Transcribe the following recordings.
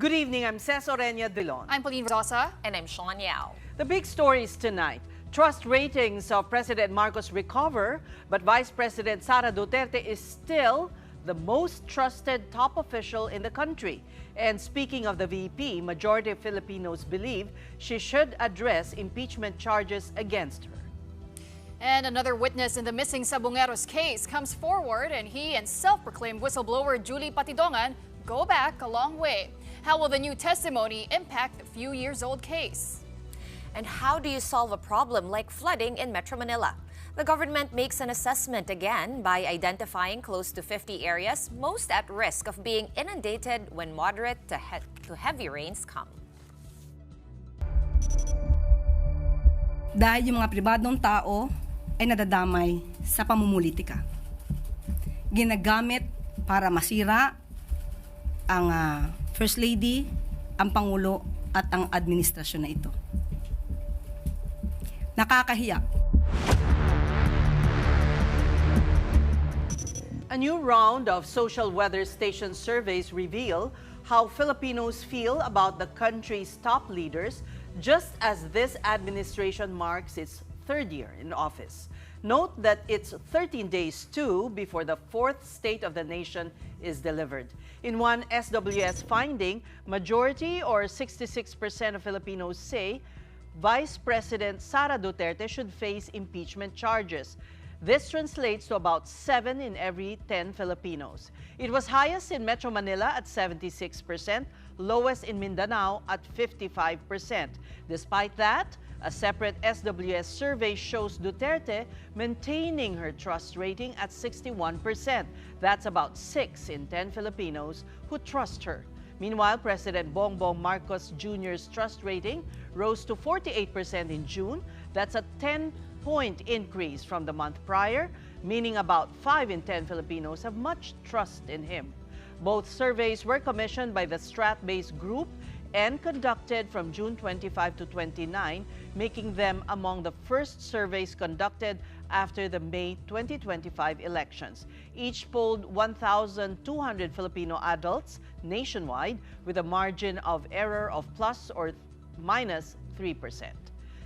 Good evening, I'm Ces Oreña-Drilon. I'm Pauline Verzosa. And I'm Shawn Yao. The big stories tonight. Trust ratings of President Marcos recover, but Vice President Sara Duterte is still the most trusted top official in the country. And speaking of the VP, majority of Filipinos believe she should address impeachment charges against her. And another witness in the missing Sabongeros case comes forward, and he and self-proclaimed whistleblower Julie Patidongan go back a long way. How will the new testimony impact the few years old case? And how do you solve a problem like flooding in Metro Manila? The government makes an assessment again by identifying close to 50 areas most at risk of being inundated when moderate to heavy rains come. Dahil yung mga pribadong tao ay nadadamay sa pamumulitika. Ginagamit para masira ang First Lady, ang Pangulo at ang administrasyon na ito. Nakakahiya. A new round of social weather station surveys reveal how Filipinos feel about the country's top leaders just as this administration marks its third year in office. Note that it's 13 days too before the fourth State of the Nation is delivered. In one SWS finding, majority or 66% of Filipinos say Vice President Sara Duterte should face impeachment charges. This translates to about 7 in every 10 Filipinos. It was highest in Metro Manila at 76%, lowest in Mindanao at 55%. Despite that, a separate SWS survey shows Duterte maintaining her trust rating at 61%. That's about 6 in 10 Filipinos who trust her. Meanwhile, President Bongbong Marcos Jr.'s trust rating rose to 48% in June. That's a 10-point increase from the month prior, meaning about 5 in 10 Filipinos have much trust in him. Both surveys were commissioned by the Strat-based group and conducted from June 25 to 29, making them among the first surveys conducted after the May 2025 elections. Each polled 1,200 Filipino adults nationwide with a margin of error of plus or minus 3%.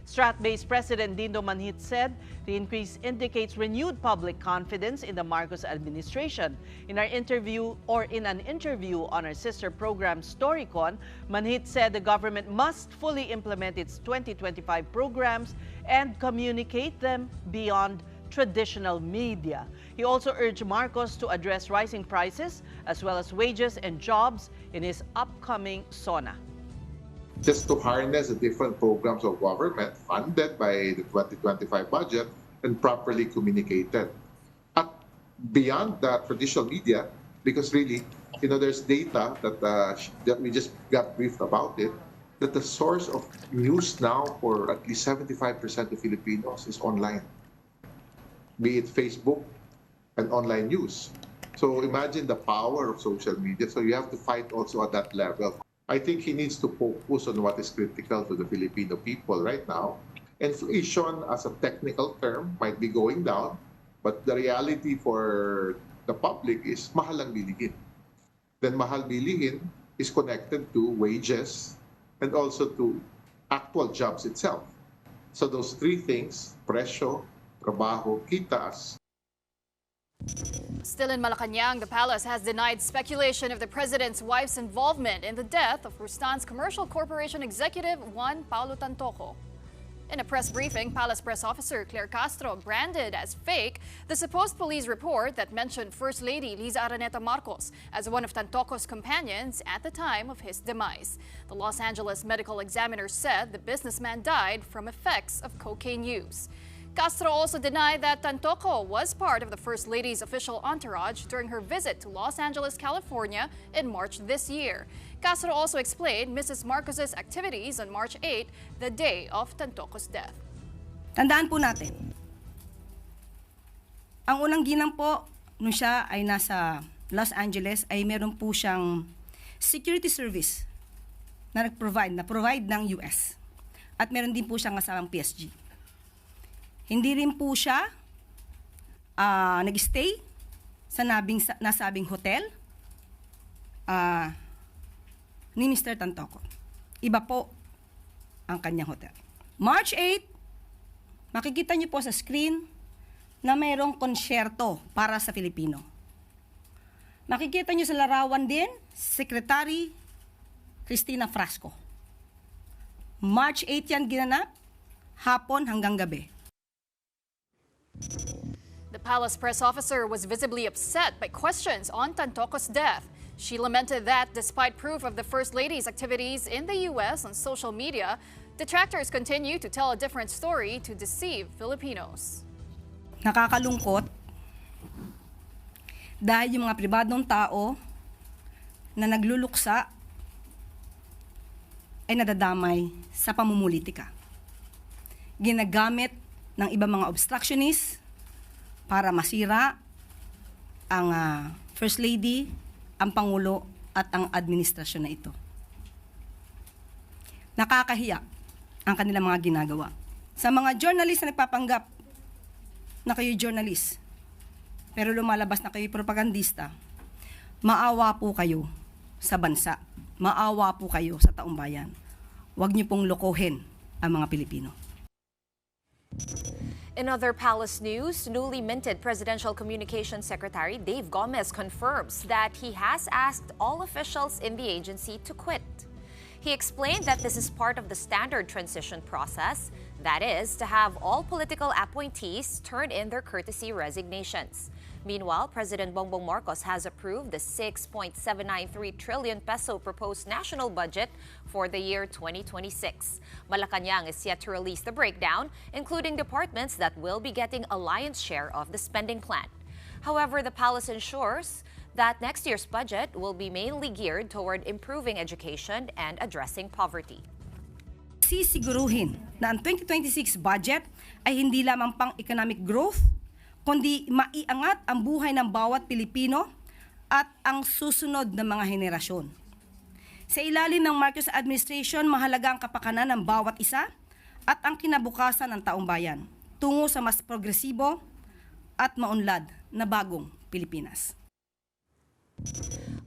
Strat-based President Dindo Manhit said the increase indicates renewed public confidence in the Marcos administration. In an interview on our sister program Storycon, Manhit said the government must fully implement its 2025 programs and communicate them beyond traditional media. He also urged Marcos to address rising prices as well as wages and jobs in his upcoming SONA. Just to harness the different programs of government funded by the 2025 budget and properly communicated. At beyond the traditional media, because really, there's data that we just got briefed about it, that the source of news now for at least 75% of Filipinos is online, be it Facebook and online news. So imagine the power of social media. So you have to fight also at that level. I think he needs to focus on what is critical to the Filipino people right now. Inflation as a technical term might be going down, but the reality for the public is mahal ang bilihin. Then mahal bilihin is connected to wages and also to actual jobs itself. So those three things, presyo, trabaho, kitas. Still in Malacanang, the palace has denied speculation of the president's wife's involvement in the death of Rustan's Commercial Corporation executive Juan Paulo Tantoco. In a press briefing, Palace Press Officer Claire Castro branded as fake the supposed police report that mentioned First Lady Liza Araneta-Marcos as one of Tantoco's companions at the time of his demise. The Los Angeles medical examiner said the businessman died from effects of cocaine use. Castro also denied that Tantoco was part of the First Lady's official entourage during her visit to Los Angeles, California in March this year. Castro also explained Mrs. Marcos's activities on March 8, the day of Tantoco's death. Tandaan po natin, ang unang ginang po nung siya ay nasa Los Angeles ay meron po siyang security service na provide ng US. At meron din po siyang kasamang PSG. Hindi rin po siya nag-stay sa nasabing hotel. ni Mr. Tantoco. Iba po ang kanyang hotel. March 8, makikita niyo po sa screen na mayroong konsyerto para sa Filipino. Makikita niyo sa larawan din, Secretary Cristina Frasco. March 8 yan ginanap, hapon hanggang gabi. The palace press officer was visibly upset by questions on Tantoco's death. She lamented that despite proof of the First Lady's activities in the U.S. on social media, detractors continue to tell a different story to deceive Filipinos. Nakakalungkot dahil yung mga pribadong tao na nagluluksa ay nadadamay sa pamumulitika. Ginagamit ng ibang mga obstructionists para masira ang First Lady, ang Pangulo at ang administrasyon na ito. Nakakahiya ang kanilang mga ginagawa. Sa mga journalist na nagpapanggap na kayo journalist, pero lumalabas na kayo propagandista, maawa po kayo sa bansa. Maawa po kayo sa taong bayan. Huwag niyo pong lokohin ang mga Pilipino. In other palace news, newly minted Presidential Communications Secretary Dave Gomez confirms that he has asked all officials in the agency to quit. He explained that this is part of the standard transition process, that is, to have all political appointees turn in their courtesy resignations. Meanwhile, President Bongbong Marcos has approved the 6.793 trillion peso proposed national budget for the year 2026. Malacanang is yet to release the breakdown, including departments that will be getting a lion's share of the spending plan. However, the palace ensures that next year's budget will be mainly geared toward improving education and addressing poverty. Sisiguruhin na ang 2026 budget ay hindi lamang pang economic growth, kundi maiangat ang buhay ng bawat Pilipino at ang susunod na mga henerasyon. Sa ilalim ng Marcos administration, mahalaga ang kapakanan ng bawat isa at ang kinabukasan ng taong bayan tungo sa mas progresibo at maunlad na bagong Pilipinas.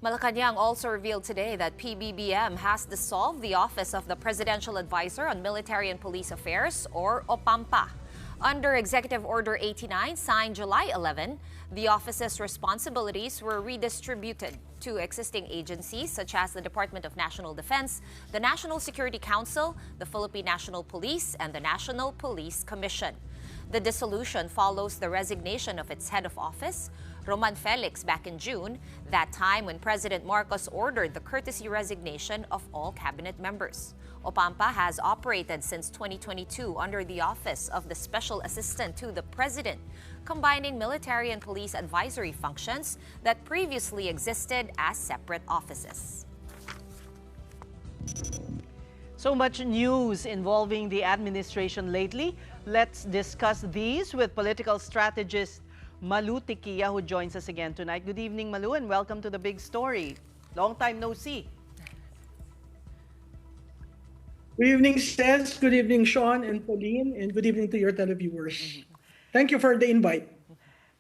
Malacanang also revealed today that PBBM has dissolved the Office of the Presidential Advisor on Military and Police Affairs, or OPAMPA. Under Executive Order 89, signed July 11, the office's responsibilities were redistributed to existing agencies such as the Department of National Defense, the National Security Council, the Philippine National Police, and the National Police Commission. The dissolution follows the resignation of its head of office, Roman Felix, back in June, that time when President Marcos ordered the courtesy resignation of all cabinet members. OPAMPA has operated since 2022 under the Office of the Special Assistant to the President, combining military and police advisory functions that previously existed as separate offices. So much news involving the administration lately. Let's discuss these with political strategist Malu Tikia, who joins us again tonight. Good evening, Malu, and welcome to the Big Story. Long time no see. Good evening, Ces. Good evening, Shawn and Pauline, and good evening to your televiewers. Thank you for the invite.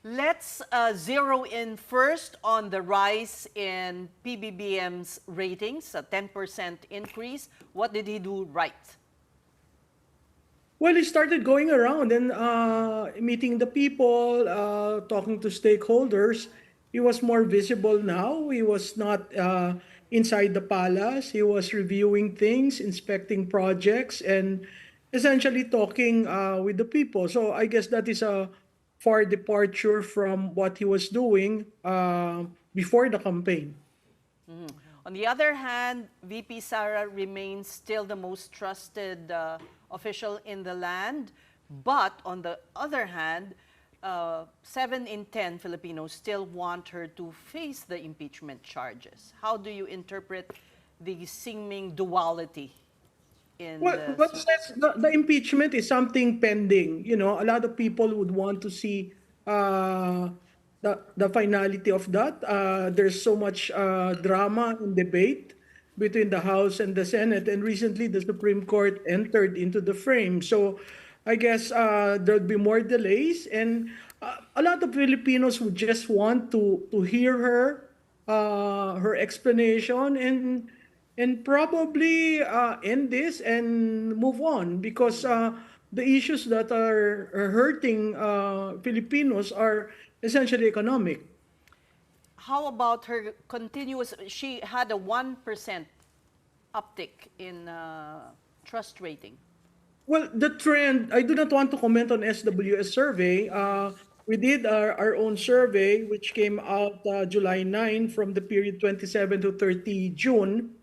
Let's zero in first on the rise in PBBM's ratings, a 10% increase. What did he do right? Well, he started going around and meeting the people, talking to stakeholders. He was more visible now. He was not inside the palace. He was reviewing things, inspecting projects, and essentially talking with the people. So I guess that is a far departure from what he was doing before the campaign. On the other hand, VP Sara remains still the most trusted official in the land. But on the other hand, 7 in 10 Filipinos still want her to face the impeachment charges. How do you interpret the seeming duality in the impeachment is something pending. You know, a lot of people would want to see the finality of that. There's so much drama and debate between the House and the Senate, and recently the Supreme Court entered into the frame. So I guess there'll be more delays, and a lot of Filipinos would just want to hear her explanation, and and probably end this and move on, because the issues that are hurting Filipinos are essentially economic. How about her continuous? She had a 1% uptick in trust rating. Well, the trend, I do not want to comment on SWS survey. We did our own survey, which came out July 9 from the period 27 to 30 June.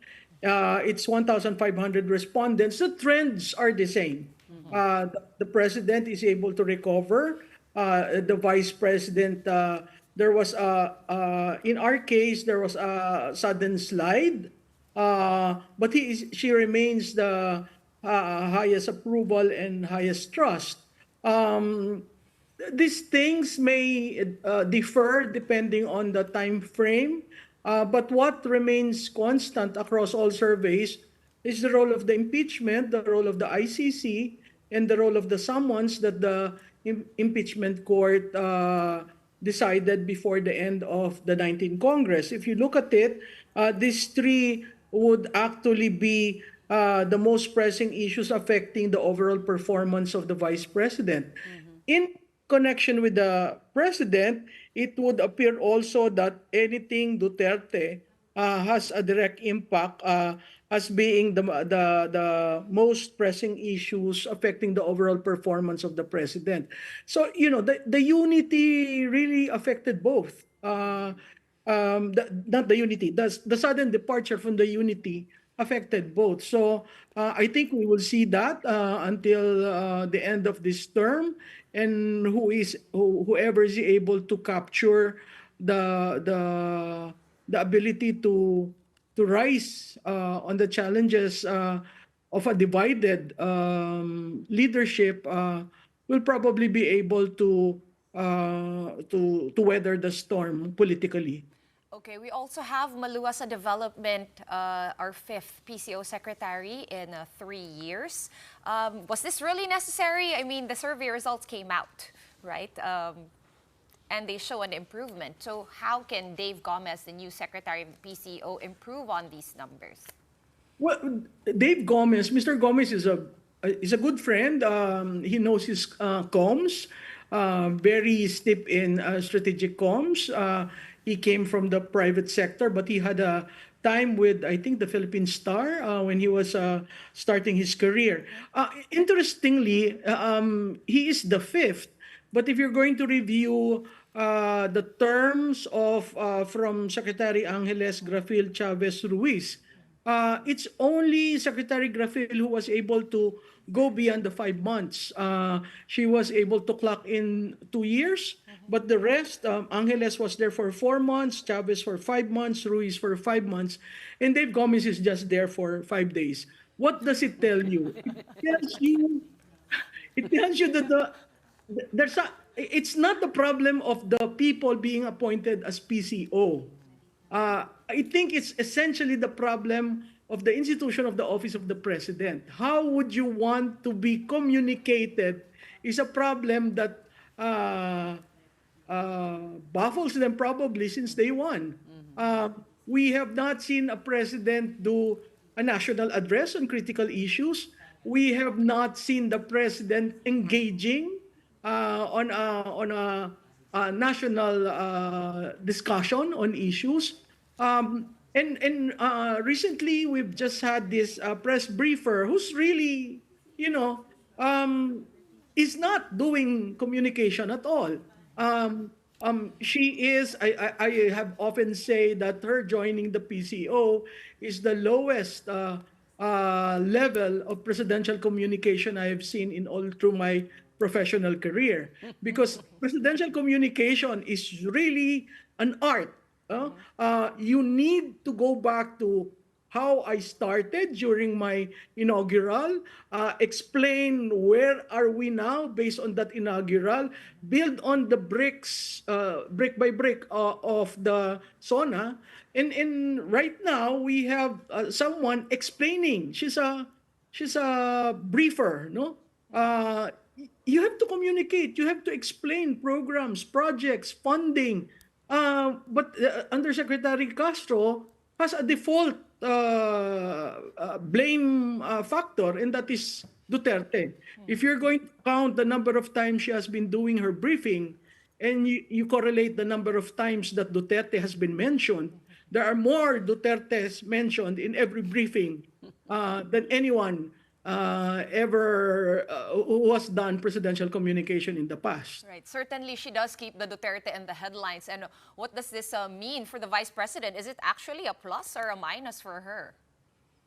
It's 1,500 respondents. The trends are the same. The president is able to recover. The vice president, there was in our case, there was a sudden slide. But she remains the highest approval and highest trust. These things may differ depending on the time frame, but what remains constant across all surveys is the role of the impeachment, the role of the ICC, and the role of the summons that the impeachment court decided before the end of the 19th Congress. If you look at it, these three would actually be the most pressing issues affecting the overall performance of the vice president. In connection with the president, it would appear also that anything Duterte has a direct impact as being the most pressing issues affecting the overall performance of the president. So, the unity really affected both. Not the unity, the sudden departure from the unity affected both. So I think we will see that until the end of this term, and whoever is able to capture the ability to rise on the challenges of a divided leadership will probably be able to weather the storm politically. Okay, we also have Malu as a development, our fifth PCO secretary in 3 years. Was this really necessary? I mean, the survey results came out, right? And they show an improvement. So how can Dave Gomez, the new secretary of the PCO, improve on these numbers? Well, Mr. Gomez is a good friend. He knows his comms, very steep in strategic comms. He came from the private sector, but he had a time with, I think, the Philippine Star when he was starting his career. Interestingly, he is the fifth, but if you're going to review the terms of from Secretary Angeles Grafil Chavez Ruiz, it's only Secretary Grafil who was able to go beyond the 5 months. She was able to clock in 2 years, but the rest, Angeles was there for 4 months, Chavez for 5 months, Ruiz for 5 months, and Dave Gomez is just there for 5 days. What does it tell you? It tells you that it's not the problem of the people being appointed as PCO. I think it's essentially the problem of the institution of the office of the president. How would you want to be communicated is a problem that baffles them probably since day one. We have not seen a president do a national address on critical issues. We have not seen the president engaging on a national discussion on issues. And recently, we've just had this press briefer who's really, is not doing communication at all. She is, I have often say that her joining the PCO is the lowest level of presidential communication I have seen in all through my professional career. Because presidential communication is really an art. You need to go back to how I started during my inaugural, explain where are we now based on that inaugural, build on the bricks, brick by brick of the SONA, and right now we have someone explaining. She's a briefer, no? You have to communicate. You have to explain programs, projects, funding. But Undersecretary Castro has a default blame factor, and that is Duterte. If you're going to count the number of times she has been doing her briefing, and you correlate the number of times that Duterte has been mentioned, there are more Dutertes mentioned in every briefing than anyone ever who has done presidential communication in the past. Right. Certainly, she does keep the Duterte in the headlines. And what does this mean for the vice president? Is it actually a plus or a minus for her?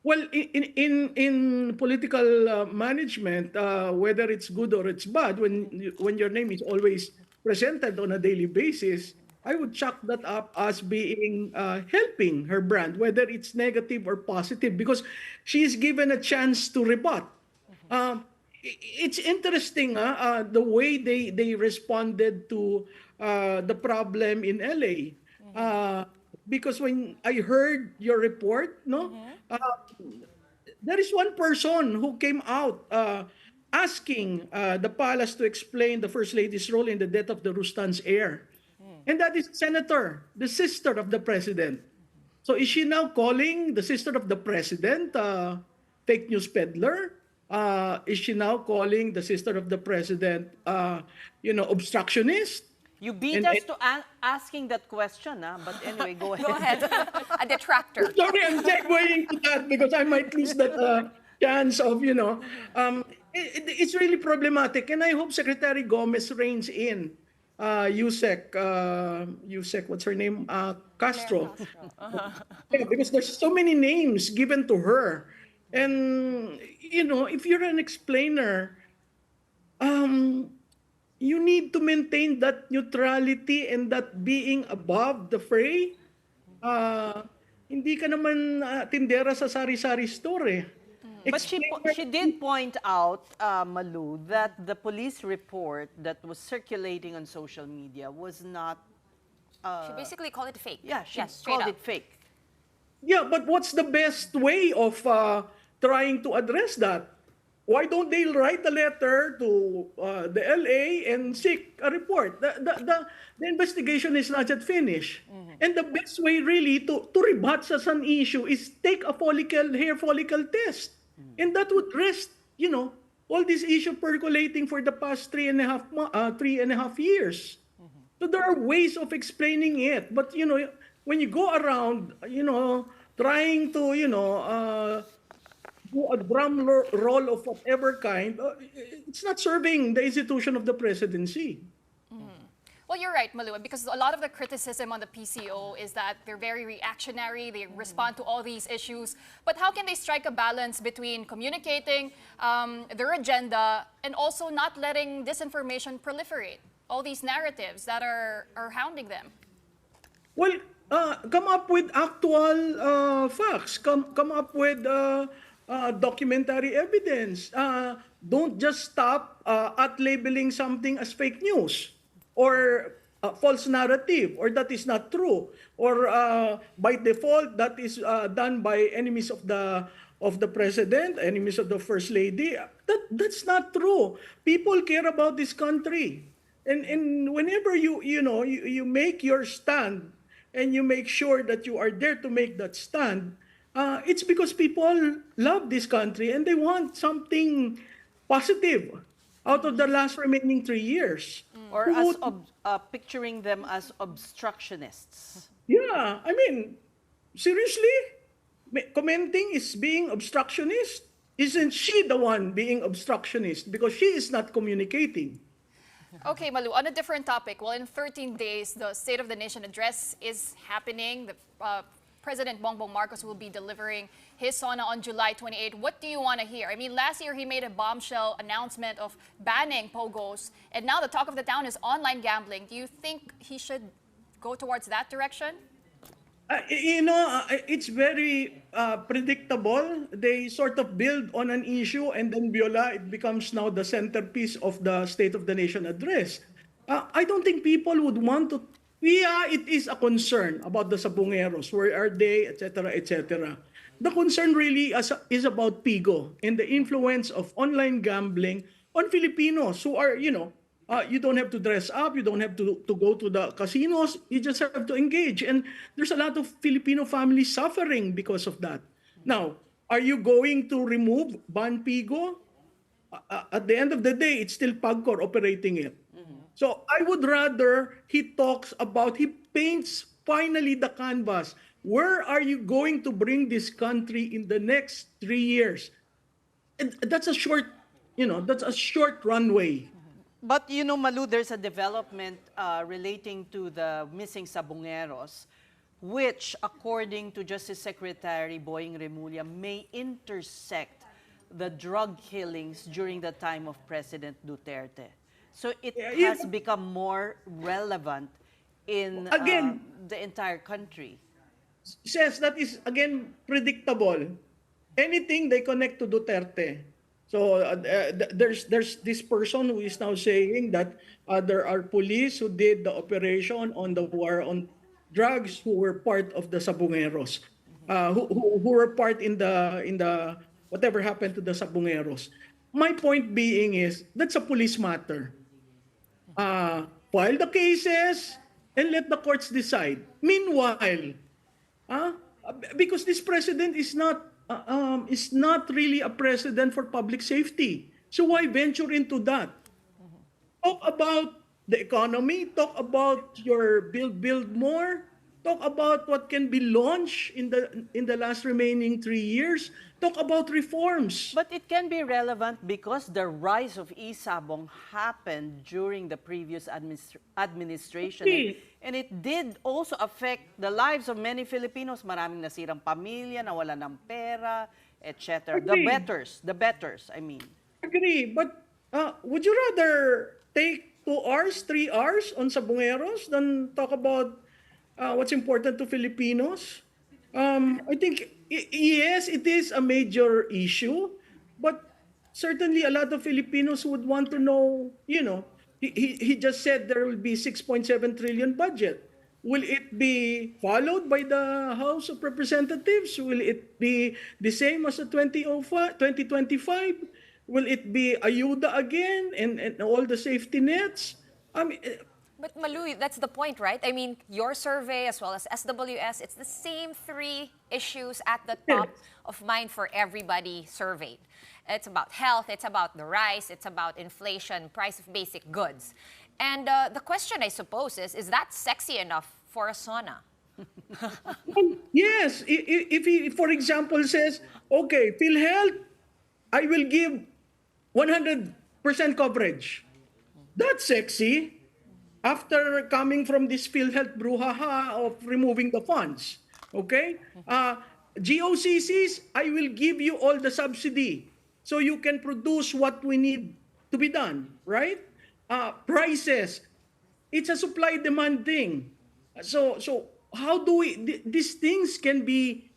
Well, in political management, whether it's good or it's bad, when your name is always presented on a daily basis, I would chalk that up as being helping her brand, whether it's negative or positive, because she is given a chance to rebut. It's interesting the way they responded to the problem in LA. Because when I heard your report, there is one person who came out asking the palace to explain the First Lady's role in the death of the Rustan's heir. And that is Senator, the sister of the president. So is she now calling the sister of the president fake news peddler? Is she now calling the sister of the president, obstructionist? You beat us to asking that question, but anyway, go ahead. Go ahead. A detractor. Sorry, I'm segueing to that because I might lose that chance of, it's really problematic. And I hope Secretary Gomez reins in Yusek, what's her name? Castro. Yeah, because there's so many names given to her. And, if you're an explainer, you need to maintain that neutrality and that being above the fray. Hindi ka naman tindera sa sari-sari store. But she did point out, Malu, that the police report that was circulating on social media was not... she basically called it fake. Yeah, she straight called up. it fake. Yeah, but what's the best way of trying to address that? Why don't they write a letter to the LA and seek a report? The investigation is not yet finished. And the best way really to rebut such an issue is take a hair follicle test. And that would rest, all this issue percolating for the past 3.5 years. So there are ways of explaining it. But, when you go around, trying to, do a drum roll of whatever kind, it's not serving the institution of the presidency. Well, you're right, Malu, because a lot of the criticism on the PCO is that they're very reactionary, they respond to all these issues. But how can they strike a balance between communicating their agenda and also not letting disinformation proliferate? All these narratives that are hounding them. Well, come up with actual facts. Come up with documentary evidence. Don't just stop at labeling something as fake news or false narrative, or that is not true, or by default that is done by enemies of the president, enemies of the first lady. That's not true. People care about this country, and whenever you make your stand and you make sure that you are there to make that stand, it's because people love this country and they want something positive out of the last remaining 3 years. Or picturing them as obstructionists. Yeah, I mean, seriously? Commenting is being obstructionist? Isn't she the one being obstructionist? Because she is not communicating. Okay, Malu, on a different topic. Well, in 13 days, the State of the Nation address is happening. President Bongbong Marcos will be delivering his SONA on July 28. What do you want to hear? I mean, last year he made a bombshell announcement of banning pogos, and now the talk of the town is online gambling. Do you think he should go towards that direction? It's very predictable. They sort of build on an issue, and then voila, it becomes now the centerpiece of the State of the Nation address. I don't think people would want to. Yeah, it is a concern about the Sabongeros. Where are they, etc., etc. The concern really is about PIGO and the influence of online gambling on Filipinos who are, You don't have to dress up. You don't have to go to the casinos. You just have to engage. And there's a lot of Filipino families suffering because of that. Now, are you going to remove Ban Pigo? At the end of the day, it's still PAGCOR operating it. So I would rather he paints finally the canvas. Where are you going to bring this country in the next 3 years? And that's a short runway. But you know, Malu, there's a development relating to the missing Sabongeros, which, according to Justice Secretary Boying Remulla, may intersect the drug killings during the time of President Duterte. So it has become more relevant in the entire country. Says that is, again, predictable. Anything they connect to Duterte. So there's this person who is now saying that there are police who did the operation on the war on drugs who were part of the Sabongeros, who were part in the whatever happened to the Sabongeros. My point being is that's a police matter. File the cases and let the courts decide. Meanwhile, because this president is not really a president for public safety. So why venture into that? Talk about the economy, talk about your build more, talk about what can be launched in the last remaining 3 years, talk about reforms. But it can be relevant because the rise of e-sabong happened during the previous administration. And it did also affect the lives of many Filipinos. Maraming nasirang pamilya, nawala ng pera, etc. The betters, I mean. Agree, but would you rather take 2 hours, 3 hours on Sabongeros than talk about what's important to Filipinos? I think, yes, it is a major issue, but certainly a lot of Filipinos would want to know, he just said there will be 6.7 trillion budget. Will it be followed by the House of Representatives? Will it be the same as the 2025? Will it be ayuda again and all the safety nets? I mean, but Malu, that's the point, right? I mean, your survey as well as SWS, it's the same 3 issues at the top of mind for everybody surveyed. It's about health, it's about the rice, it's about inflation, price of basic goods. And the question, I suppose, is that sexy enough for a sauna? Yes. If he, for example, says, okay, PhilHealth, I will give 100% coverage. That's sexy. After coming from this PhilHealth brouhaha of removing the funds, okay? GOCCs, I will give you all the subsidy so you can produce what we need to be done, right? Prices, it's a supply-demand thing. So how do we? These things can be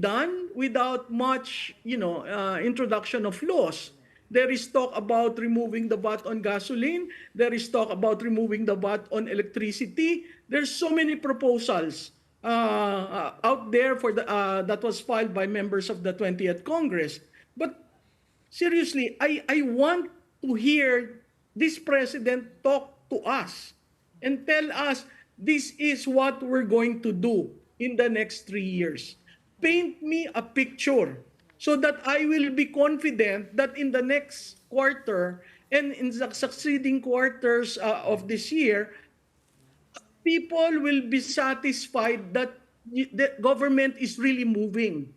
done without much, introduction of laws. There is talk about removing the VAT on gasoline. There is talk about removing the VAT on electricity. There's so many proposals out there for that was filed by members of the 20th Congress. But seriously, I want to hear this president talk to us and tell us this is what we're going to do in the next 3 years. Paint me a picture so that I will be confident that in the next quarter and in the succeeding quarters of this year, people will be satisfied that the government is really moving.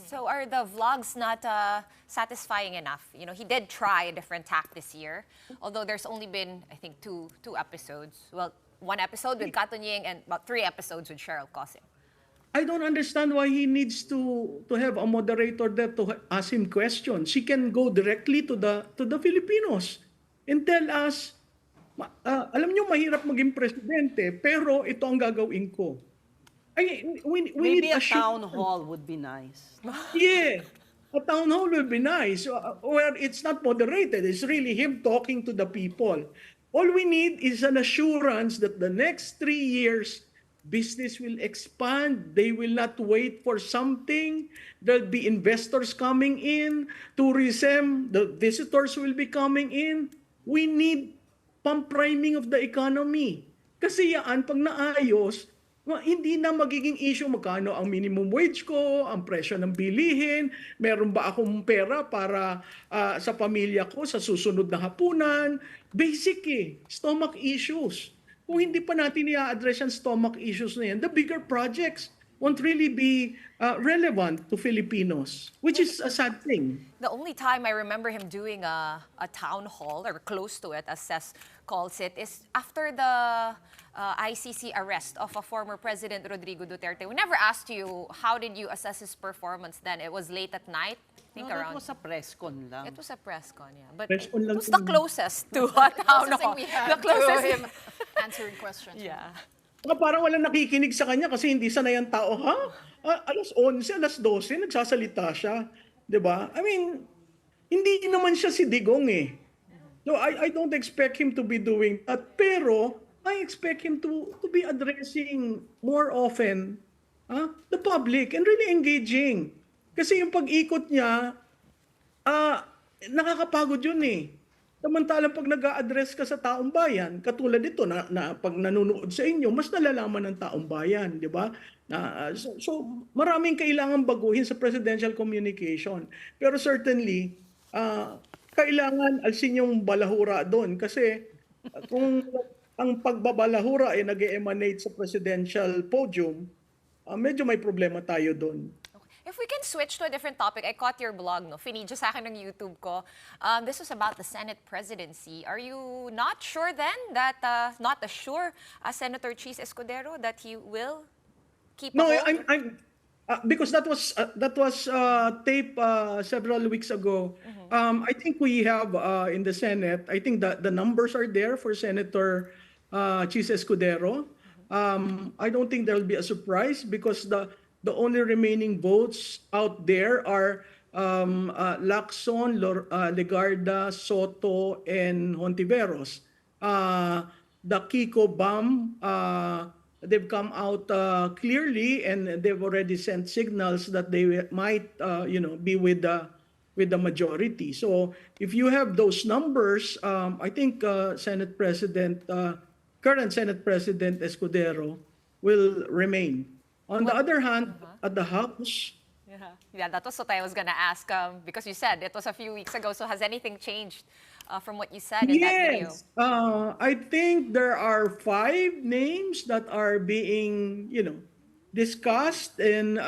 So are the vlogs not satisfying enough? He did try a different tack this year, although there's only been, I think, two episodes. Well, 1 episode with Katunying and about 3 episodes with Cheryl Cosim. I don't understand why he needs to have a moderator there to ask him questions. He can go directly to the Filipinos and tell us, alam nyo, mahirap maging presidente, pero ito ang gagawin ko. We Maybe need a town hall would be nice. Yeah, a town hall would be nice, where it's not moderated. It's really him talking to the people. All we need is an assurance that the next 3 years, business will expand. They will not wait for something. There'll be investors coming in. Tourism, the visitors will be coming in. We need pang-priming of the economy. Kasi yan, pag naayos, hindi na magiging issue magkano ang minimum wage ko, ang presyo ng bilihin, meron ba akong pera para sa pamilya ko sa susunod na hapunan. Basic stomach issues. Kung hindi pa natin i-address ang stomach issues na yan, the bigger projects won't really be relevant to Filipinos, which is a sad thing. The only time I remember him doing a town hall, or close to it, as Ces calls it, is after the ICC arrest of a former President Rodrigo Duterte. We never asked you, how did you assess his performance then? It was late at night? I think No, that around... was a press con lang. It was a press con, yeah. But Press con it lang was the yun. closest to a town Closest thing hall. we had The closest... to him answering questions. Yeah. Parang walang nakikinig sa kanya kasi hindi sanay ang tao, alas 11, alas 12, nagsasalita siya. 'Di ba? I mean, hindi naman siya si Digong So I don't expect him to be doing that. Pero I expect him to be addressing more often the public and really engaging. Kasi yung pag-ikot niya, nakakapagod yun Samantalang pag nag-a-address ka sa taong bayan, katulad dito na pag nanonood sa inyo, mas nalalaman ng taong bayan, di ba? So maraming kailangan baguhin sa presidential communication. Pero certainly, kailangan alsin yung balahura doon. Kasi kung ang pagbabalahura ay nag-emanate sa presidential podium, medyo may problema tayo doon. If we can switch to a different topic, I caught your blog, Finidyo sa akin ng YouTube ko. This was about the Senate presidency. Are you not sure then that, not assured, Senator Cheese Escudero, that he will keep No, a hold? I'm because that was taped several weeks ago. I think we have in the Senate, I think the numbers are there for Senator Cheese Escudero. I don't think there'll be a surprise because the only remaining votes out there are Lacson, Legarda, Soto, and Hontiveros. The Kiko BAM, they've come out clearly, and they've already sent signals that they might, be with the majority. So if you have those numbers, I think current Senate President Escudero will remain. On the other hand, at the House, Yeah, that was what I was gonna ask, because you said it was a few weeks ago. So has anything changed from what you said in that video? yes, I think there are 5 names that are being, discussed, and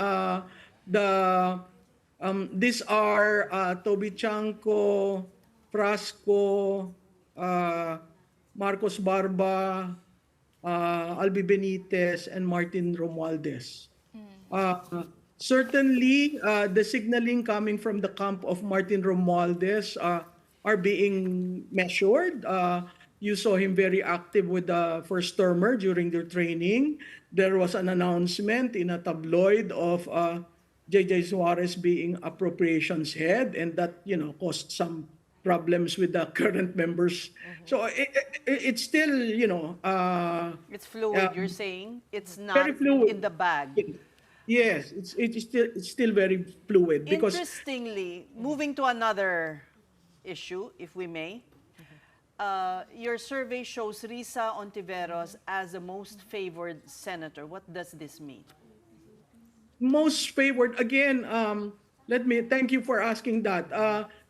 these are Toby Chanco, Frasco, Marcos Barba, Albi Benitez, and Martin Romualdez. Certainly, the signaling coming from the camp of Martin Romualdez are being measured. You saw him very active with the first termer during their training. There was an announcement in a tabloid of J.J. Suarez being appropriations head, and that caused some problems with the current members. So it's still It's fluid, you're saying? It's not very fluid. in the bag. Yes, it's still very fluid because Interestingly, moving to another issue, if we may, your survey shows Risa Ontiveros as the most favored senator. What does this mean? most favored, again, thank you for asking that.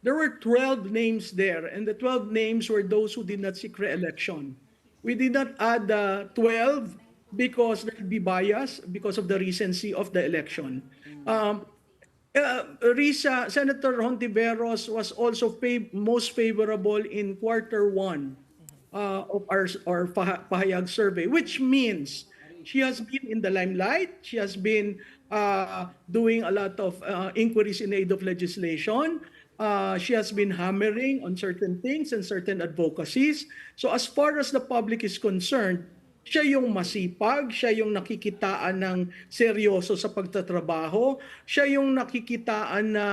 There were 12 names there, and the 12 names were those who did not seek re-election. We did not add 12 because there would be bias because of the recency of the election. Senator Hontiveros was also most favorable in Q1 of our Pahayag survey, which means she has been in the limelight. She has been doing a lot of inquiries in aid of legislation. She has been hammering on certain things and certain advocacies. So as far as the public is concerned, siya yung masipag, siya yung nakikitaan ng seryoso sa pagtatrabaho, siya yung nakikitaan na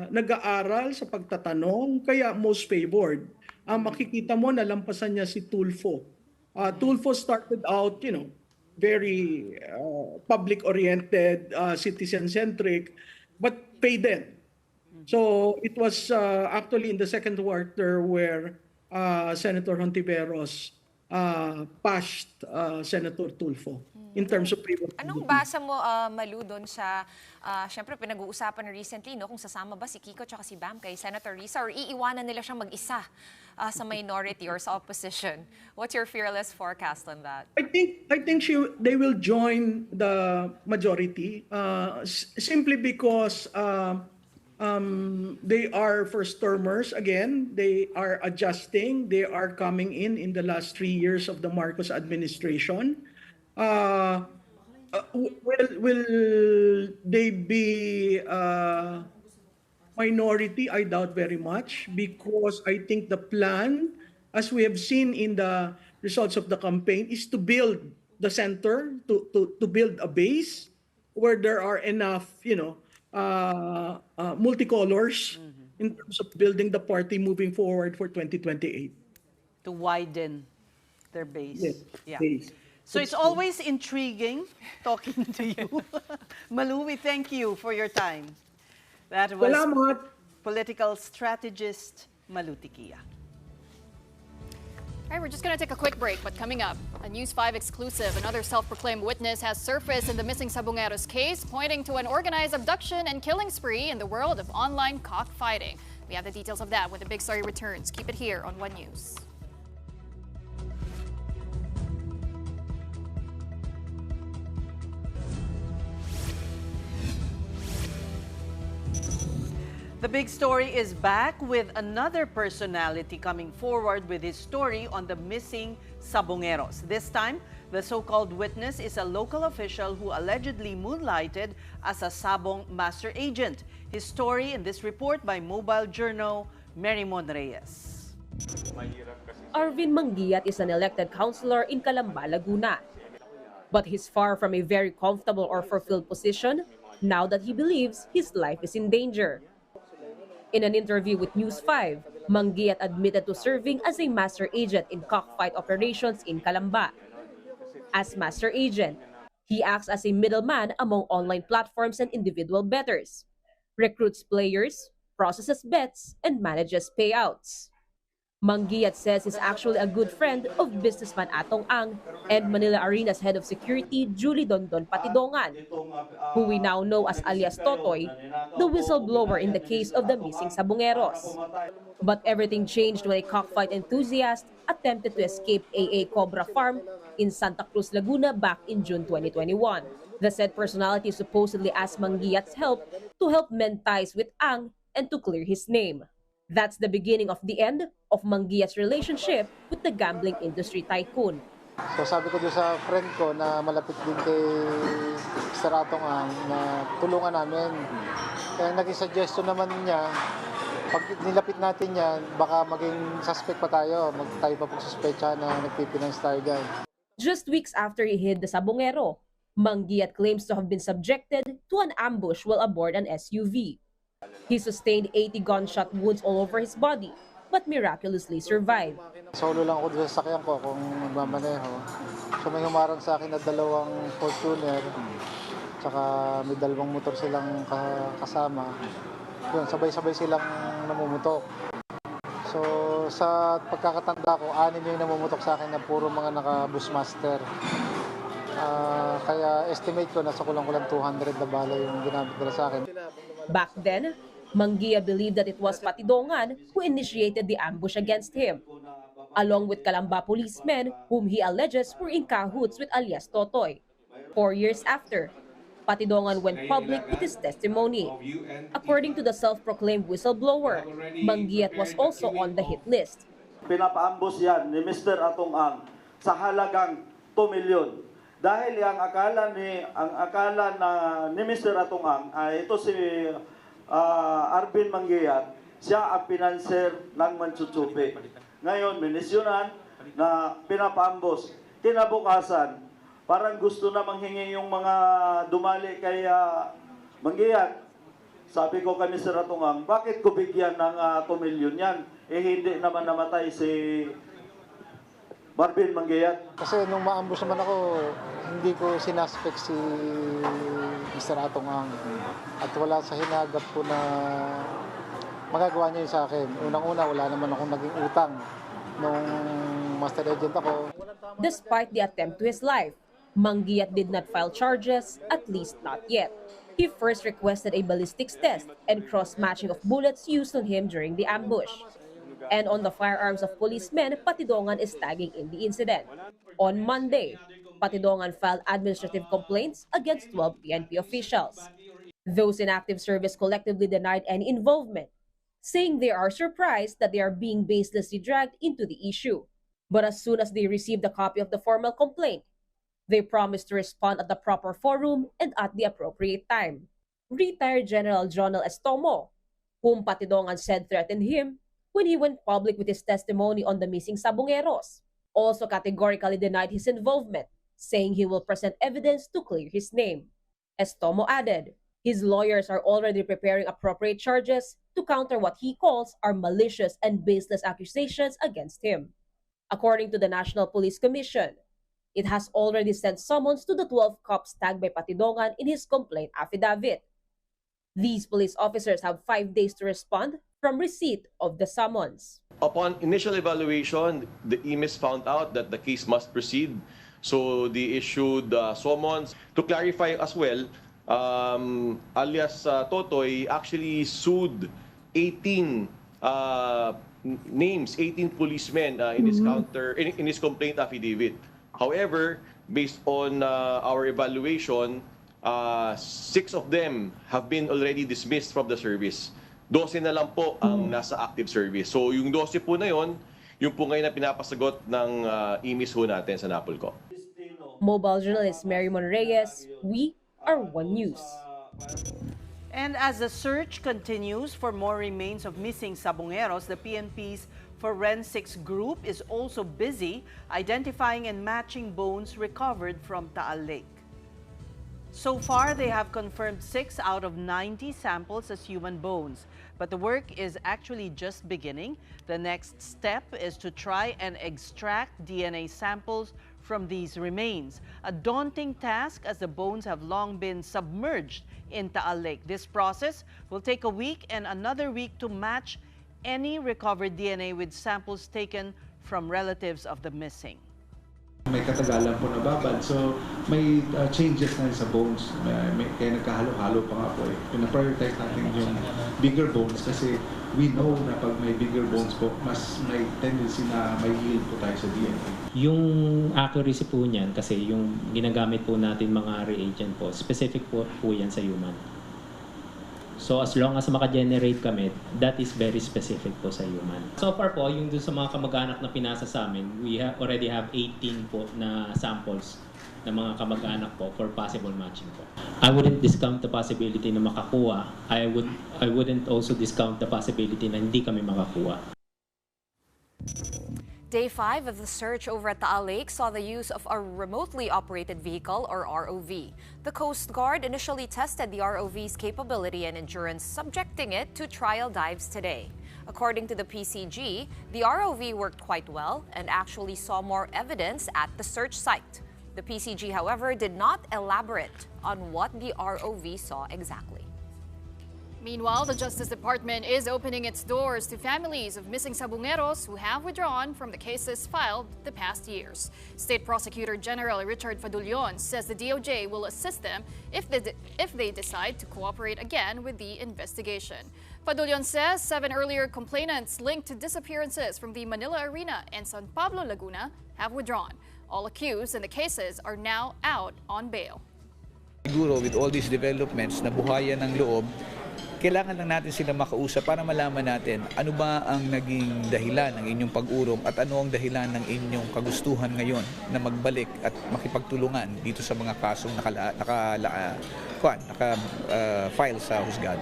nag-aaral sa pagtatanong, kaya most favored. Makikita mo, nalampasan niya si Tulfo. Tulfo started out, very public-oriented, citizen-centric, but faded. So it was actually in the second quarter where Senator Hontiveros passed Senator Tulfo in terms of Anong favorability. basa mo, Malu, doon sa, syempre pinag-uusapan recently, no, kung sasama ba si Kiko at si Bam kay Senator Risa or iiwanan nila siyang mag-isa sa minority or sa opposition? What's your fearless forecast on that? I think they will join the majority simply because they are first termers again. They are adjusting. They are coming in the last 3 years of the Marcos administration. Will they be minority? I doubt very much because I think the plan, as we have seen in the results of the campaign, is to build the center, to build a base where there are enough, multicolors in terms of building the party moving forward for 2028. To widen their base. Yes, Yeah. base. So it's always intriguing talking to you. Malu, we thank you for your time. That was Salamat. political strategist Malu Tikia. All right, we're just going to take a quick break, but coming up, a News 5 exclusive. Another self-proclaimed witness has surfaced in the missing Sabongeros case, pointing to an organized abduction and killing spree in the world of online cockfighting. We have the details of that when the Big Story returns. Keep it here on One News. The Big Story is back with another personality coming forward with his story on the missing Sabongeros. This time, the so-called witness is a local official who allegedly moonlighted as a Sabong master agent. His story in this report by Mobile Journal, Marymon Reyes. Arvin Mangiat is an elected councilor in Calamba, Laguna. But he's far from a very comfortable or fulfilled position now that he believes his life is in danger. In an interview with News 5, Mangiat admitted to serving as a master agent in cockfight operations in Calamba. As master agent, he acts as a middleman among online platforms and individual bettors, recruits players, processes bets, and manages payouts. Mangiat says he's actually a good friend of businessman Atong Ang and Manila Arena's head of security, Julie Dondon Patidongan, who we now know as alias Totoy, the whistleblower in the case of the missing Sabongeros. But everything changed when a cockfight enthusiast attempted to escape AA Cobra Farm in Santa Cruz, Laguna back in June 2021. The said personality supposedly asked Mangiat's help to help mend ties with Ang and to clear his name. That's the beginning of the end of Mangiat's relationship with the gambling industry tycoon. So sabi ko doon sa friend ko na malapit din kay Mr. Atong Ang na tulungan namin. Kaya naging suggestion naman niya, pag nilapit natin yan, baka maging suspect pa tayo. Tayo pa pong suspecha na nagpipinance tayo dyan. Just weeks after he hid the Sabongero, Mangiat claims to have been subjected to an ambush while aboard an SUV. He sustained 80 gunshot wounds all over his body, but miraculously survived. Solo lang ako doon sa sakyan ko kung magmamaneho. So may humarang sa akin na dalawang Fortuner, tsaka may dalawang motor silang kasama. Yun, sabay-sabay silang namumutok. So sa pagkakatanda ko, 6 yung namumutok sa akin na puro mga naka-Bushmaster. Kaya estimate ko nasa kulang-kulang 200 na bala yung ginamit nila sa akin. Back then, Mangia believed that it was Patidongan who initiated the ambush against him, along with Calamba policemen whom he alleges were in cahoots with alias Totoy. 4 years after, Patidongan went public with his testimony. According to the self-proclaimed whistleblower, Mangiat was also on the hit list. Pinapaambos yan ni Mr. Atong Ang sa halagang 2 milyon. Dahil ang akala ni Mr. Atong Ang ay ito si Arvin Mangiat, siya ang pinanser ng Manchuchupi. Ngayon, minisyonan na pinapaambos. Kinabukasan, parang gusto na manghingi yung mga dumali kay Mangiat. Sabi ko kay Mr. Atong Ang, bakit ko bigyan ng 2 milyon yan? Eh hindi naman namatay si Marvin Mangiat. Kasi nung maambush naman ako, hindi ko sinaspect si Mr. Atong Ang. At wala sa hinagap ko na magagawa niya yun sa akin. Unang-una, wala naman akong naging utang nung Master Agent ako. Despite the attempt to his life, Mangiat did not file charges, at least not yet. He first requested a ballistics test and cross-matching of bullets used on him during the ambush. And on the firearms of policemen, Patidongan is tagging in the incident. On Monday, Patidongan filed administrative complaints against 12 PNP officials. Those in active service collectively denied any involvement, saying they are surprised that they are being baselessly dragged into the issue. But as soon as they received a copy of the formal complaint, they promised to respond at the proper forum and at the appropriate time. Retired General Jonel Estomo, whom Patidongan said threatened him when he went public with his testimony on the missing Sabongeros, also categorically denied his involvement, saying he will present evidence to clear his name. Estomo added, his lawyers are already preparing appropriate charges to counter what he calls are malicious and baseless accusations against him. According to the National Police Commission, it has already sent summons to the 12 cops tagged by Patidongan in his complaint affidavit. These police officers have 5 days to respond from receipt of the summons. Upon initial evaluation, the EMIS found out that the case must proceed, so they issued summons. To clarify as well, alias Totoy actually sued 18 names, 18 policemen in his complaint affidavit. However, based on our evaluation, 6 of them have been already dismissed from the service. 12 na lang po ang nasa active service. So yung 12 po na yon, yung po ngayon na pinapasagot ng EMIS ho natin sa Napolco. Mobile journalist Mary Mon Reyes, we are One News. And as the search continues for more remains of missing Sabongeros, the PNP's forensics group is also busy identifying and matching bones recovered from Taal Lake. So far, they have confirmed 6 out of 90 samples as human bones. But the work is actually just beginning. The next step is to try and extract DNA samples from these remains. A daunting task as the bones have long been submerged in Taal Lake. This process will take a week and another week to match any recovered DNA with samples taken from relatives of the missing. May katagalan po nababad, so may changes na sa bones. Kaya nagkahalo-halo pa nga po eh. Pina-prioritize natin yung bigger bones kasi we know na pag may bigger bones po, mas may tendency na may yield po tayo sa DNA. Yung accuracy po niyan, kasi yung ginagamit po natin mga reagent po, specific po yan sa human. So as long as maka-generate kami, that is very specific po sa human. So far po, yung dun sa mga kamag-anak na pinasa sa amin, we already have 18 po na samples ng mga kamag-anak po for possible matching po. I wouldn't discount the possibility na makakuha. I wouldn't also discount the possibility na hindi kami makakuha. Day 5 of the search over at Taal Lake saw the use of a remotely operated vehicle, or ROV. The Coast Guard initially tested the ROV's capability and endurance, subjecting it to trial dives today. According to the PCG, the ROV worked quite well and actually saw more evidence at the search site. The PCG, however, did not elaborate on what the ROV saw exactly. Meanwhile, the Justice Department is opening its doors to families of missing Sabongeros who have withdrawn from the cases filed the past years. State Prosecutor General Richard Fadulion says the DOJ will assist them if they decide to cooperate again with the investigation. Fadulion says 7 earlier complainants linked to disappearances from the Manila Arena and San Pablo, Laguna have withdrawn. All accused in the cases are now out on bail. Siguro with all these developments na buhayan ng loob, kailangan lang natin sila makausap para malaman natin ano ba ang naging dahilan ng inyong pag-urong at ano ang dahilan ng inyong kagustuhan ngayon na magbalik at makipagtulungan dito sa mga kasong naka-file sa husgado.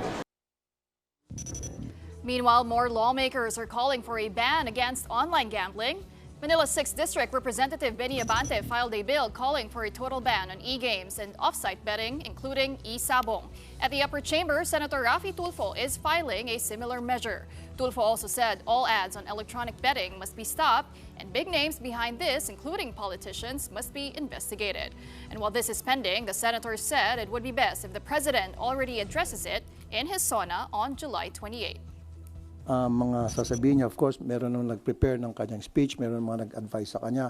Meanwhile, more lawmakers are calling for a ban against online gambling. Manila's 6th District Representative Benny Abante filed a bill calling for a total ban on e-games and off-site betting, including e-sabong. At the upper chamber, Senator Raffy Tulfo is filing a similar measure. Tulfo also said all ads on electronic betting must be stopped, and big names behind this, including politicians, must be investigated. And while this is pending, the senator said it would be best if the president already addresses it in his SONA on July 28. mga sasabihin niya. Of course, meron nung nag-prepare ng kanyang speech, meron mga nag-advise sa kanya.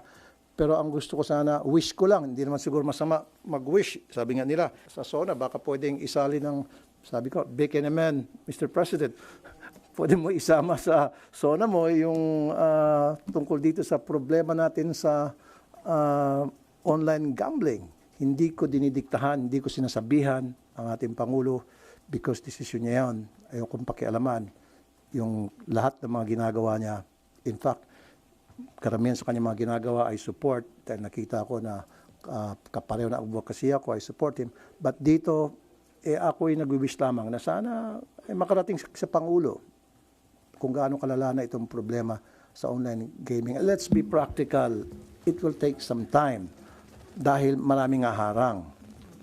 Pero ang gusto ko sana, wish ko lang, hindi naman siguro masama mag-wish. Sabi nga nila, sa SONA, baka pwedeng isali ng, sabi ko, big man, Mr. President, pwede mo isama sa SONA mo yung tungkol dito sa problema natin sa online gambling. Hindi ko dinidiktahan, hindi ko sinasabihan ang ating Pangulo because desisyon niya yan. Ayokong pakialaman yung lahat ng mga ginagawa niya. In fact, karamihan sa kanya mga ginagawa ay support dahil nakita ko na kapareho na advocacy ako, I support him. But dito, ako ay nag-wish lamang na sana ay makarating sa Pangulo kung gaano kalala na itong problema sa online gaming. Let's be practical. It will take some time dahil maraming haharang,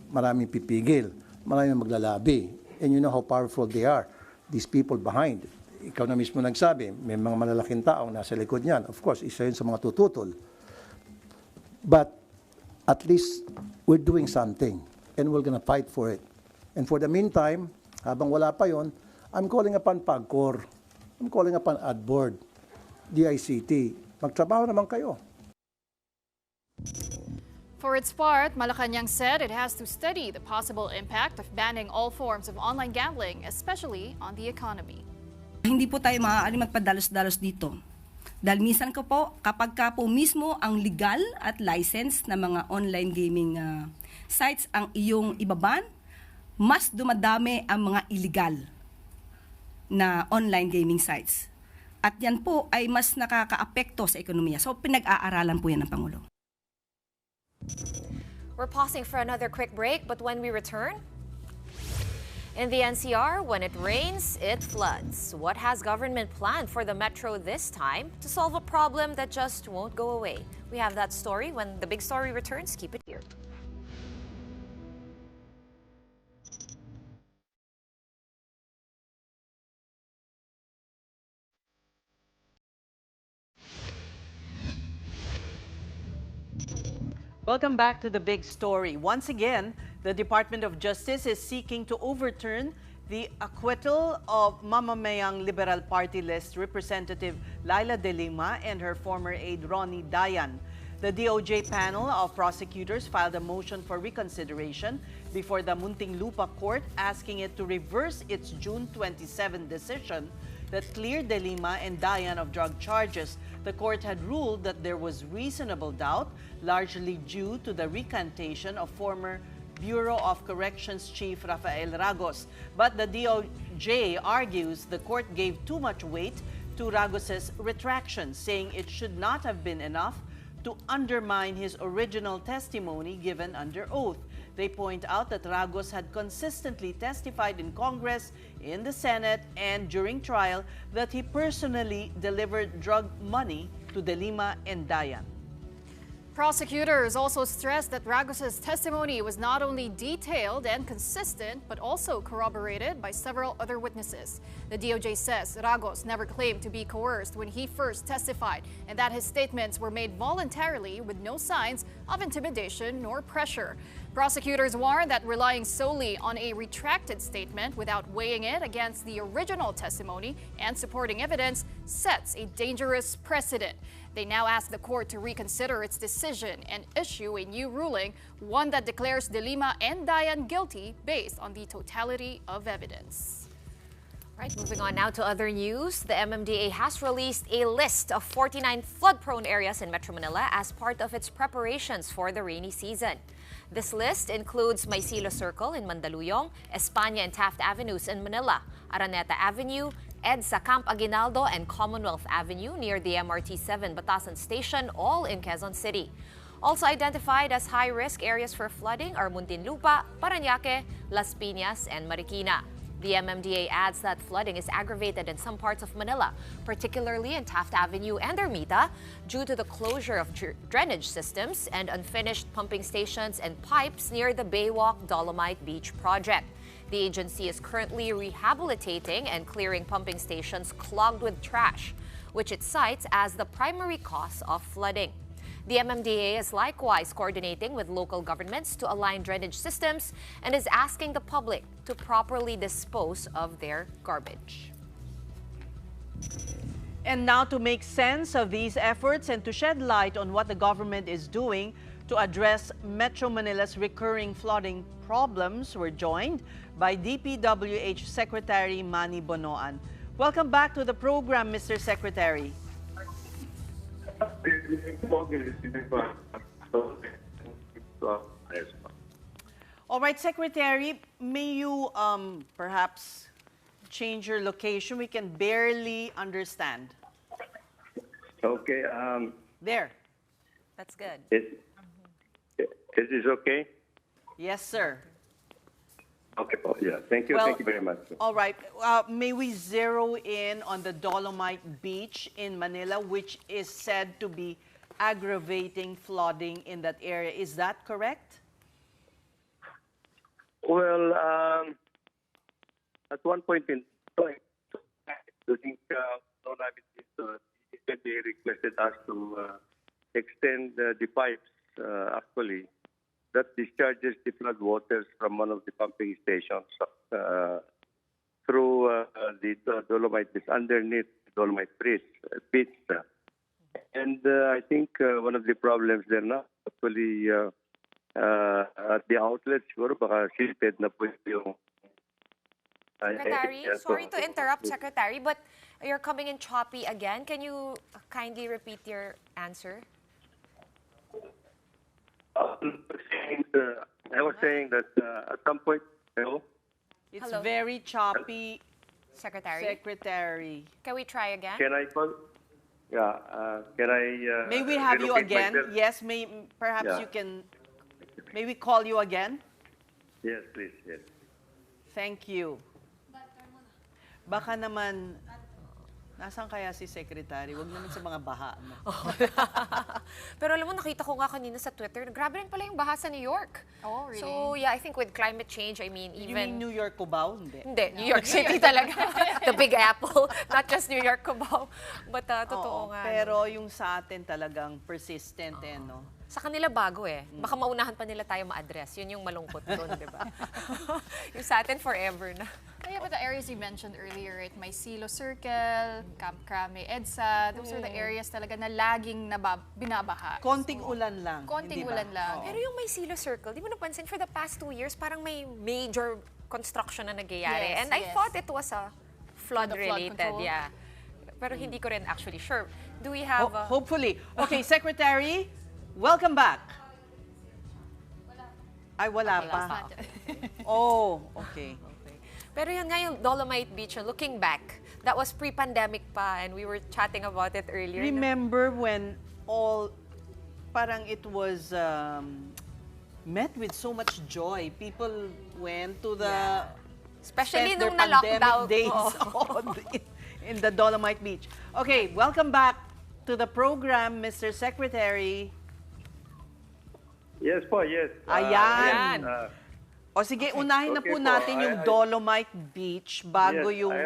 maraming pipigil, maraming maglalabi. And you know how powerful they are, these people behind. Ikaw na mismo nagsabi, may mga malalaking taong nasa likod niyan. Of course, isa yun sa mga tututol. But at least we're doing something and we're gonna fight for it. And for the meantime, habang wala pa yon, I'm calling upon PAGCOR, I'm calling upon AdBoard, DICT. Magtrabaho naman kayo. For its part, Malacanang said it has to study the possible impact of banning all forms of online gambling, especially on the economy. Hindi po tayo maaari magpadalos-dalos dito. Dahil minsan ko po, kapag ka po mismo ang legal at license na mga online gaming sites ang iyong ibaban, mas dumadami ang mga illegal na online gaming sites. At yan po ay mas nakakaapekto sa ekonomiya. So pinag-aaralan po yan ng Pangulo. We're pausing for another quick break, but when we return, in the NCR, when it rains, it floods. What has government planned for the metro this time to solve a problem that just won't go away? We have that story when the big story returns. Keep it here. Welcome back to the big story. Once again, the Department of Justice is seeking to overturn the acquittal of Mamamayang Liberal Party List Representative Laila De Lima and her former aide Ronnie Dayan. The DOJ panel of prosecutors filed a motion for reconsideration before the Muntinlupa Court, asking it to reverse its June 27 decision that cleared De Lima and Dayan of drug charges. The court had ruled that there was reasonable doubt, largely due to the recantation of former Bureau of Corrections Chief Rafael Ragos. But the DOJ argues the court gave too much weight to Ragos's retraction, saying it should not have been enough to undermine his original testimony given under oath. They point out that Ragos had consistently testified in Congress, in the Senate, and during trial that he personally delivered drug money to De Lima and Dayan. Prosecutors also stressed that Ragos's testimony was not only detailed and consistent, but also corroborated by several other witnesses. The DOJ says Ragos never claimed to be coerced when he first testified, and that his statements were made voluntarily with no signs of intimidation nor pressure. Prosecutors warn that relying solely on a retracted statement without weighing it against the original testimony and supporting evidence sets a dangerous precedent. They now ask the court to reconsider its decision and issue a new ruling, one that declares De Lima and Dayan guilty based on the totality of evidence. Right, moving on now to other news. The MMDA has released a list of 49 flood-prone areas in Metro Manila as part of its preparations for the rainy season. This list includes Maisilo Circle in Mandaluyong, España and Taft Avenues in Manila, Araneta Avenue, EDSA Camp Aguinaldo and Commonwealth Avenue near the MRT-7 Batasan Station, all in Quezon City. Also identified as high-risk areas for flooding are Muntinlupa, Parañaque, Las Piñas, and Marikina. The MMDA adds that flooding is aggravated in some parts of Manila, particularly in Taft Avenue and Ermita, due to the closure of drainage systems and unfinished pumping stations and pipes near the Baywalk Dolomite Beach project. The agency is currently rehabilitating and clearing pumping stations clogged with trash, which it cites as the primary cause of flooding. The MMDA is likewise coordinating with local governments to align drainage systems and is asking the public to properly dispose of their garbage. And now, to make sense of these efforts and to shed light on what the government is doing to address Metro Manila's recurring flooding problems, we're joined by DPWH Secretary Manny Bonoan. Welcome back to the program, Mr. Secretary. All right, Secretary, may you perhaps change your location? We can barely understand. Okay. There. That's good. Is this okay? Yes, sir. Okay. Oh, yeah. Thank you. Well, Thank you very much. All right. May we zero in on the Dolomite Beach in Manila, which is said to be aggravating flooding in that area. Is that correct? Well, at one point in time, I think they requested us to extend the pipes, actually, that discharges the flood waters from one of the pumping stations through the Dolomite Beach, underneath the Dolomite Beach. And I think one of the problems there now, actually, at the outlet, siguro baka silted na po yung... Secretary, sorry to interrupt, Secretary, but you're coming in choppy again. Can you kindly repeat your answer? I was saying that at some point... Hello? It's Hello. very choppy, Secretary. Secretary. Can we try again? Can I call? Yeah. Can I? May we have you relocate again? myself? Yes, perhaps Yeah. you can. May we call you again? Yes, please. Yes. Thank you. Baka naman, nasaan kaya si Secretary? Huwag naman sa mga baha. Pero alam mo, nakita ko nga kanina sa Twitter, grabe rin pala yung baha sa New York. Oh, really? So yeah, I think with climate change, I mean, You mean New York, Cubao? Hindi. Hindi, New York City talaga. The Big Apple, not just New York, Cubao. But totoo nga. Pero yung sa atin talagang persistent no? Sa kanila bago Baka maunahan pa nila tayo ma-address. Yun yung malungkot doon, di ba? Yung sa atin forever na. Yeah, but the areas you mentioned earlier, right? May Silo Circle, Camp Crame, EDSA, those are the areas talaga na laging binabaha. Konting ulan lang. Konting hindi ba? ulan lang. Pero yung may Silo Circle, di mo napansin, for the past 2 years, parang may major construction na nagyayari. Yes, And I thought it was a flood-related, control. yeah. Pero hindi ko rin actually sure. Do we have... Hopefully. Okay, Secretary, welcome back. Ay, wala pa. Oh, okay. Pero yun nga yung Dolomite Beach, looking back, that was pre-pandemic pa and we were chatting about it earlier. Remember when parang it was met with so much joy. People went to the... Especially spent their nung na-lockdown. days in the Dolomite Beach. Okay, welcome back to the program, Mr. Secretary. Yes po, yes. Ayan. O sige, unahin na po natin yung Dolomite Beach bago yes, yung...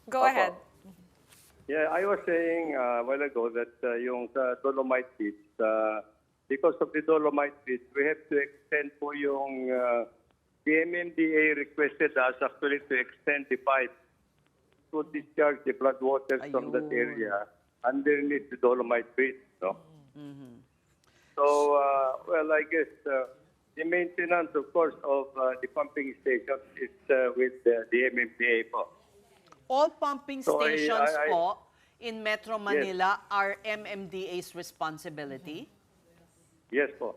Go ahead. Yeah, I was saying a while ago that yung sa Dolomite Beach, because of the Dolomite Beach, we have to extend po yung... the MMDA requested us actually to extend the pipe to discharge the flood waters from that area underneath the Dolomite Beach, no? Mm-hmm. So, well, I guess the maintenance, of course, of the pumping stations is with the MMDA po. All pumping So stations po in Metro Manila are MMDA's responsibility? Yes po.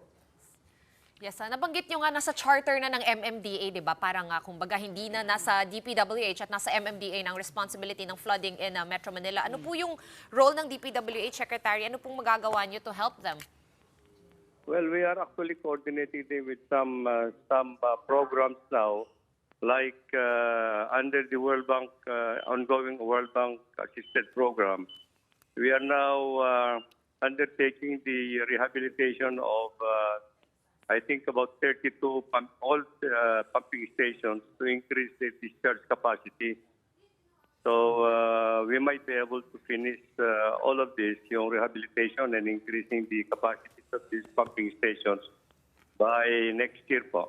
Yes, nabanggit nyo nga nasa charter na ng MMDA, di ba? Parang nga, kumbaga, hindi na nasa DPWH at nasa MMDA ng responsibility ng flooding in Metro Manila. Ano po yung role ng DPWH Secretary? Ano pong magagawa nyo to help them? Well, we are actually coordinating with some programs now, like under the World Bank, ongoing World Bank assisted program. We are now undertaking the rehabilitation of I think about 32 pumping stations to increase the discharge capacity. So we might be able to finish all of this, yung rehabilitation and increasing the capacity of these pumping stations by next year po.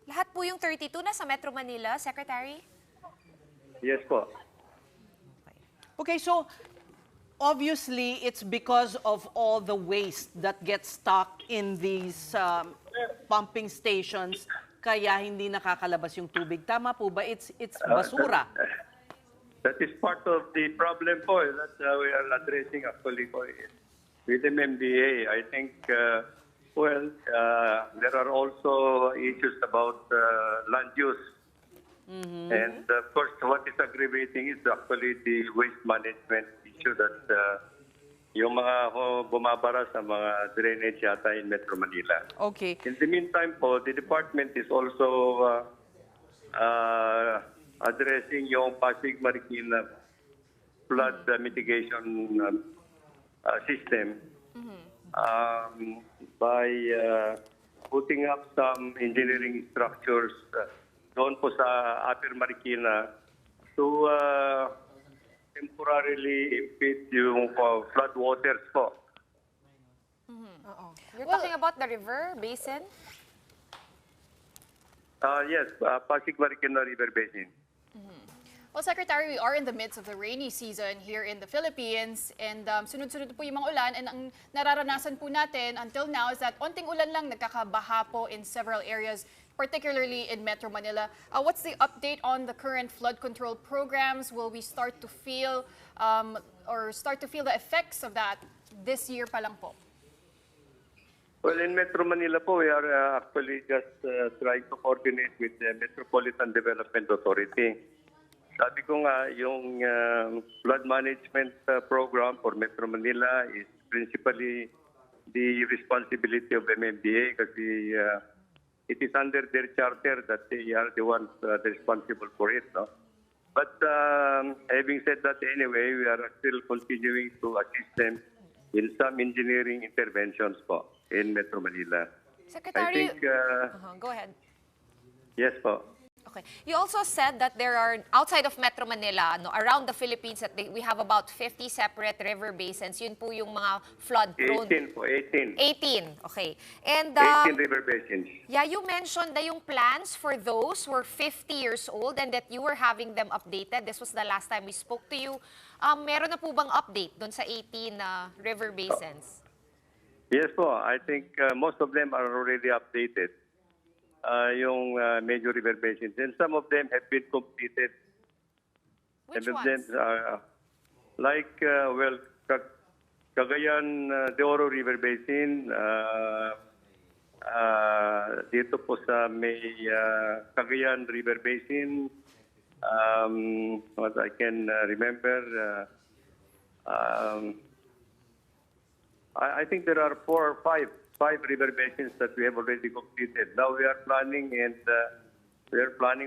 Lahat po yung 32 na sa Metro Manila, Secretary? Yes po. Okay, so obviously it's because of all the waste that gets stuck in these pumping stations kaya hindi nakakalabas yung tubig. Tama po ba? It's basura. That is part of the problem po. That we are addressing actually po with MMDA. I think, there are also issues about land use. And of course, what is aggravating is actually the waste management issue that yung mga bumabara sa mga drainage yata in Metro Manila. Okay. In the meantime po, the department is also addressing yung Pasig Marikina flood mitigation system by putting up some engineering structures doon po sa Upper Marikina to temporarily impede yung flood waters po. You're talking about the river basin? Yes, Pasig Marikina River Basin. Well, Secretary, we are in the midst of the rainy season here in the Philippines, and sunod-sunod po yung mga ulan, and ang nararanasan po natin until now is that onting ulan lang nagkakabaha po in several areas, particularly in Metro Manila. What's the update on the current flood control programs? Will we start to feel the effects of that this year pa lang po? Well, in Metro Manila po, we are actually just trying to coordinate with the Metropolitan Development Authority. Sabi ko nga, yung flood management program for Metro Manila is principally the responsibility of MMDA kasi it is under their charter that they are the ones responsible for it. No? But having said that anyway, we are still continuing to assist them in some engineering interventions po in Metro Manila. Secretary, I think, go ahead. Yes po. Okay. You also said that there are, outside of Metro Manila, around the Philippines, that we have about 50 separate river basins. Yun po yung mga flood-prone. 18 po, 18. 18, okay. And 18 river basins. yeah, you mentioned that yung plans for those were 50 years old and that you were having them updated. This was the last time we spoke to you. Meron na po bang update doon sa 18 river basins? Yes po. I think most of them are already updated. Yung major river basins. And some of them have been completed. Which some of ones? them like, Cagayan de Oro River Basin, dito po sa may Cagayan River Basin, what I can remember, I think there are 4 or 5 river basins that we have already completed. Now we are planning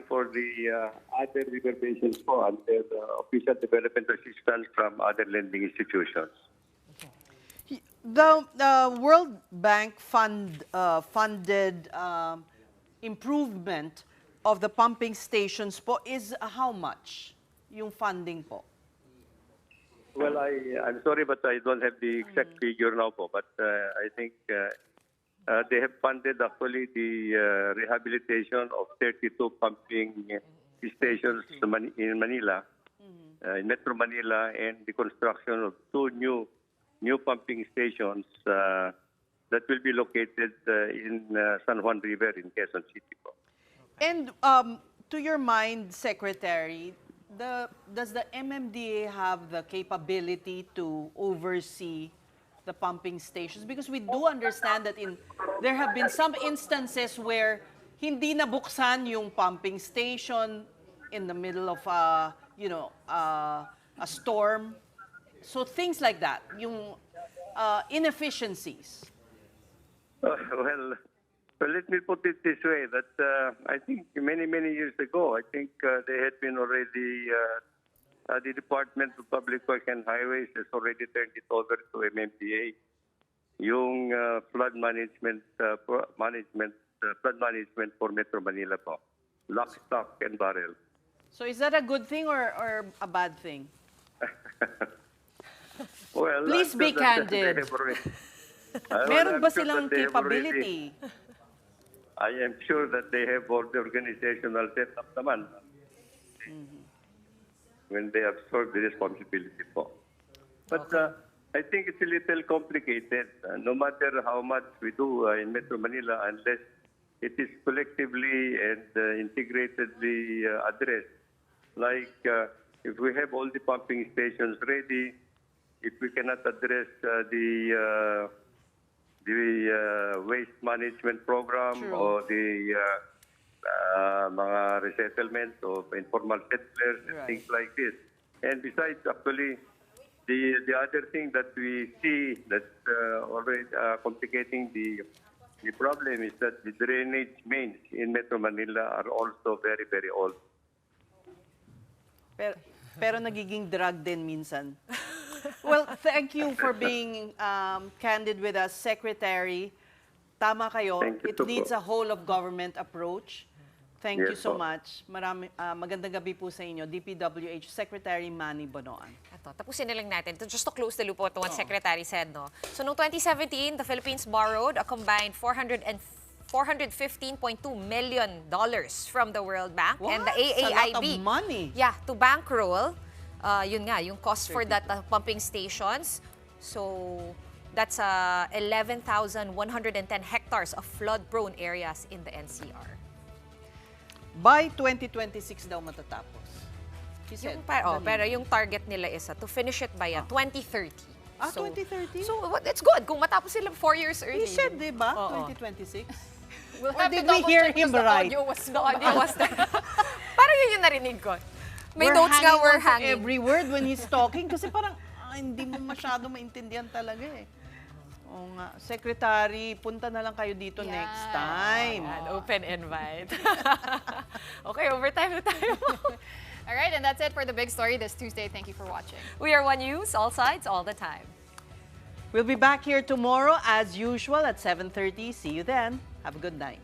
for the other river basins for under official development assistance from other lending institutions. The World Bank funded improvement of the pumping stations po is how much yung funding po? Well, I'm sorry, but I don't have the exact figure now po. But I think they have funded actually the rehabilitation of 32 pumping stations in Manila, in Metro Manila, and the construction of 2 new pumping stations that will be located in San Juan River in Quezon City po. And to your mind, Secretary, does the MMDA have the capability to oversee the pumping stations? Because we do understand that there have been some instances where hindi nabuksan yung pumping station in the middle of a storm. So things like that, yung inefficiencies. Well, let me put it this way, that I think many years ago, I think they had been already, the Department of Public Works and Highways has already turned it over to MMDA, yung flood management for Metro Manila po. Lock, stock, and barrel. So is that a good thing or a bad thing? Well, please be candid. Meron ba silang capability? I am sure that they have all the organizational setup naman. when they absorb the responsibility po. But I think it's a little complicated. No matter how much we do in Metro Manila, unless it is collectively and integratedly addressed. Like if we have all the pumping stations ready, if we cannot address the waste management program or the mga resettlement of informal settlers and things like this. And besides, actually, the other thing that we see that's already complicating the problem is that the drainage mains in Metro Manila are also very, very old. Pero nagiging drug din minsan. Well, thank you for being candid with us, Secretary. Tama kayo. It needs a whole of government approach. Thank you so much. Magandang gabi po sa inyo, DPWH Secretary Manny Bonoan. Ito, tapusin na lang natin. Just to close the loop to what Secretary said, no? So, noong 2017, the Philippines borrowed a combined $415.2 million from the World Bank and the AAIB. A lot of money. Yeah, to bankroll, yun nga, yung cost for that pumping stations. So, that's 11,110 hectares of flood-prone areas in the NCR. By 2026 daw matatapos. Pero yung target nila is to finish it by 2030. 2030? So, it's good kung matapos sila 4 years early. He said, di ba? 2026? We'll Or have did to we hear him right? The audio was there. Parang yun yung narinig ko. May notes nga we're hanging. Every word when he's talking kasi parang hindi mo masyado maintindihan talaga eh. Oo nga. Secretary, punta na lang kayo dito next time. Open invite. Okay, overtime na tayo. All right, and that's it for the big story this Tuesday. Thank you for watching. We are One News, all sides, all the time. We'll be back here tomorrow as usual at 7:30. See you then. Have a good night.